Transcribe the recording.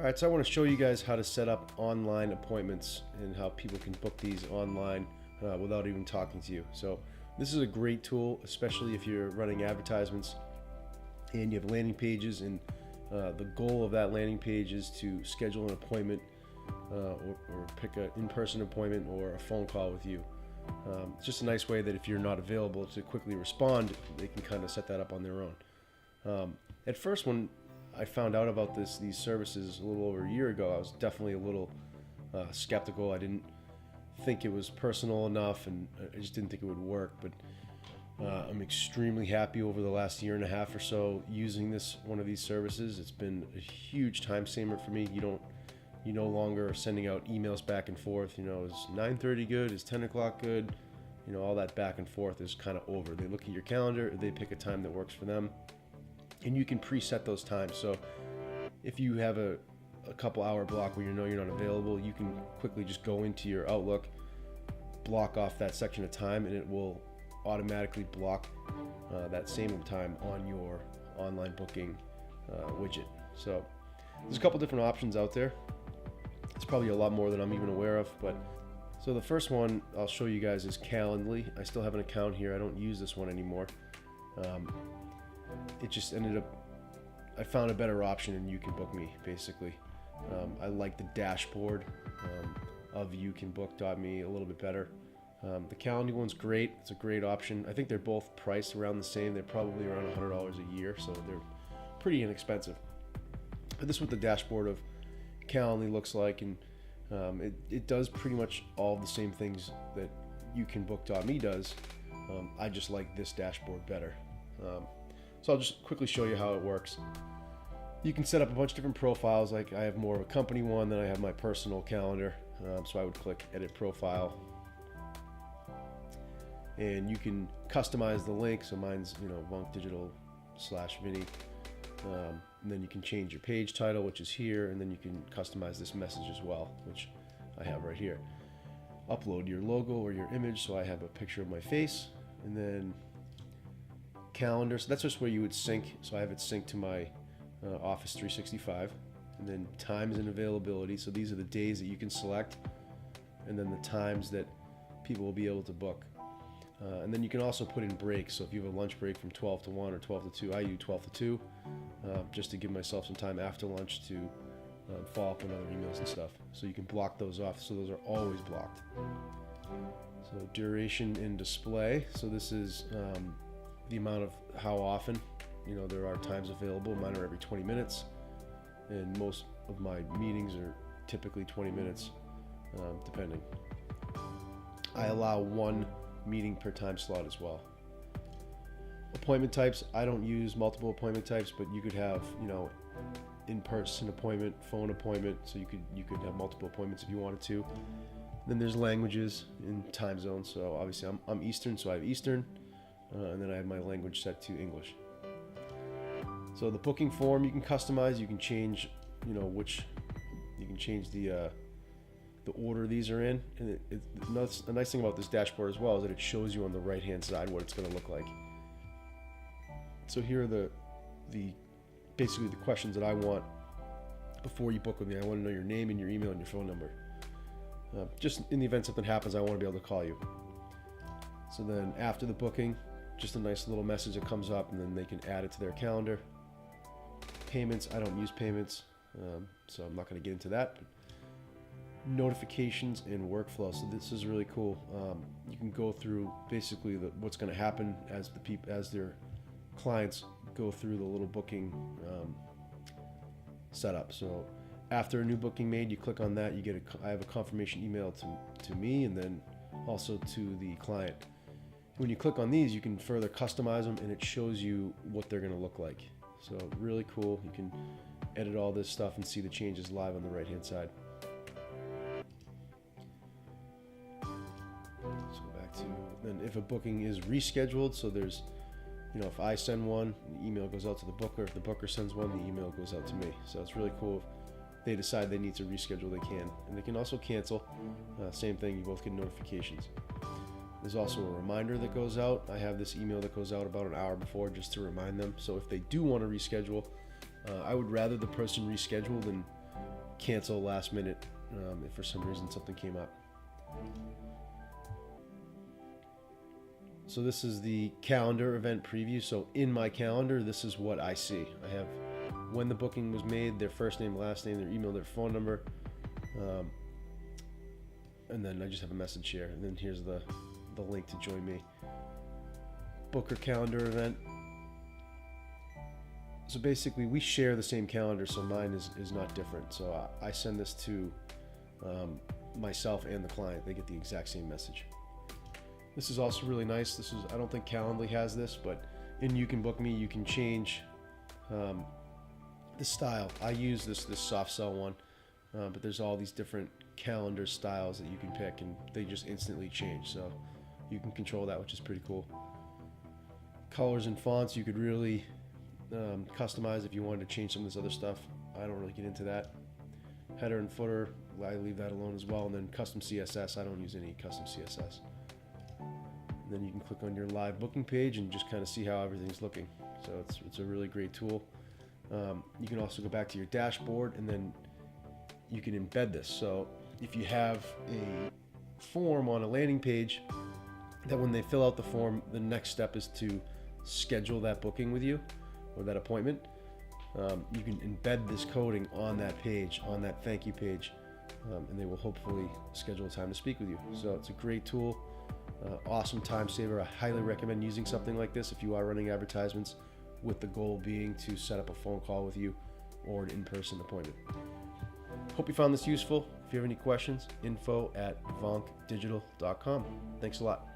Alright, so I want to show you guys how to set up online appointments and how people can book these online without even talking to you. So this is a great tool, especially if you're running advertisements and you have landing pages, and the goal of that landing page is to schedule an appointment or pick an in-person appointment or a phone call with you. It's just a nice way that if you're not available to quickly respond, they can kind of set that up on their own. At first, when I found out about these services a little over a year ago, I was definitely a little skeptical. I didn't think it was personal enough, and I just didn't think it would work. But I'm extremely happy over the last year and a half or so using one of these services. It's been a huge time saver for me. You no longer are sending out emails back and forth. You know, is 9:30 good? Is 10 o'clock good? You know, all that back and forth is kind of over. They look at your calendar, they pick a time that works for them, and you can preset those times. So if you have a couple hour block where you know you're not available, you can quickly just go into your Outlook, block off that section of time, and it will automatically block that same time on your online booking widget. So there's a couple different options out there. It's probably a lot more than I'm even aware of, but so the first one I'll show you guys is Calendly. I still have an account here. I don't use this one anymore. It just ended up, I found a better option, and You Can Book Me, basically. I like the dashboard of youcanbook.me a little bit better. The Calendly one's great. It's a great option. I think they're both priced around the same. They're probably around $100 a year, so they're pretty inexpensive. But this is what the dashboard of Calendly looks like, and it does pretty much all the same things that youcanbook.me does. I just like this dashboard better. So I'll just quickly show you how it works. You can set up a bunch of different profiles. Like I have more of a company one than I have my personal calendar. So I would click Edit Profile, and you can customize the link. So mine's Vonk Digital/Vinny. And then you can change your page title, which is here, and then you can customize this message as well, which I have right here. Upload your logo or your image, so I have a picture of my face, and then calendar. So that's just where you would sync. So I have it synced to my Office 365, and then times and availability. So these are the days that you can select, and then the times that people will be able to book. And then you can also put in breaks. So if you have a lunch break from 12 to 1 or 12 to 2, I use 12 to 2 just to give myself some time after lunch to follow up on other emails and stuff. So you can block those off. So those are always blocked. So duration and display. So this is the amount of how often there are times available. Mine are every 20 minutes, and most of my meetings are typically 20 minutes, depending. I allow one meeting per time slot as well. Appointment types, I don't use multiple appointment types, but you could have in-person appointment, phone appointment, so you could have multiple appointments if you wanted to. Then there's languages in time zones. So obviously I'm Eastern, so I have Eastern, and then I have my language set to English. So the booking form you can customize. You can change you can change the order these are in, and a nice thing about this dashboard as well is that it shows you on the right hand side what it's going to look like. So here are the basically the questions that I want before you book with me. I want to know your name and your email and your phone number. Just in the event something happens, I want to be able to call you. So then after the booking, just a nice little message that comes up, and then they can add it to their calendar. Payments, I don't use payments, so I'm not going to get into that. But notifications and workflow. So this is really cool. You can go through basically what's going to happen as their clients go through the little booking setup. So after a new booking made, you click on that, I have a confirmation email to me, and then also to the client. When you click on these, you can further customize them, and it shows you what they're going to look like. So really cool. You can edit all this stuff and see the changes live on the right hand side. So back to then, if a booking is rescheduled, so there's if I send one, the email goes out to the booker. If the booker sends one, the email goes out to me. So it's really cool. If they decide they need to reschedule, they can. And they can also cancel. Same thing, you both get notifications. There's also a reminder that goes out. I have this email that goes out about an hour before just to remind them. So if they do want to reschedule, I would rather the person reschedule than cancel last minute if for some reason something came up. So this is the calendar event preview. So in my calendar, this is what I see. I have when the booking was made, their first name, last name, their email, their phone number, and then I just have a message here. And then here's the link to join me. Booker calendar event. So basically, we share the same calendar, so mine is not different. So I send this to myself and the client. They get the exact same message. This is also really nice. This is, I don't think Calendly has this, but in You Can Book Me, you can change the style. I use this soft sell one, but there's all these different calendar styles that you can pick, and they just instantly change. So you can control that, which is pretty cool. Colors and fonts, you could really customize if you wanted to change some of this other stuff. I don't really get into that. Header and footer, I leave that alone as well. And then custom CSS, I don't use any custom CSS. And then you can click on your live booking page and just kind of see how everything's looking. So it's a really great tool. You can also go back to your dashboard, and then you can embed this. So if you have a form on a landing page, that when they fill out the form, the next step is to schedule that booking with you or that appointment. You can embed this coding on that page, on that thank you page, and they will hopefully schedule a time to speak with you. So it's a great tool, awesome time saver. I highly recommend using something like this if you are running advertisements, with the goal being to set up a phone call with you or an in-person appointment. Hope you found this useful. If you have any questions, info@vonkdigital.com. Thanks a lot.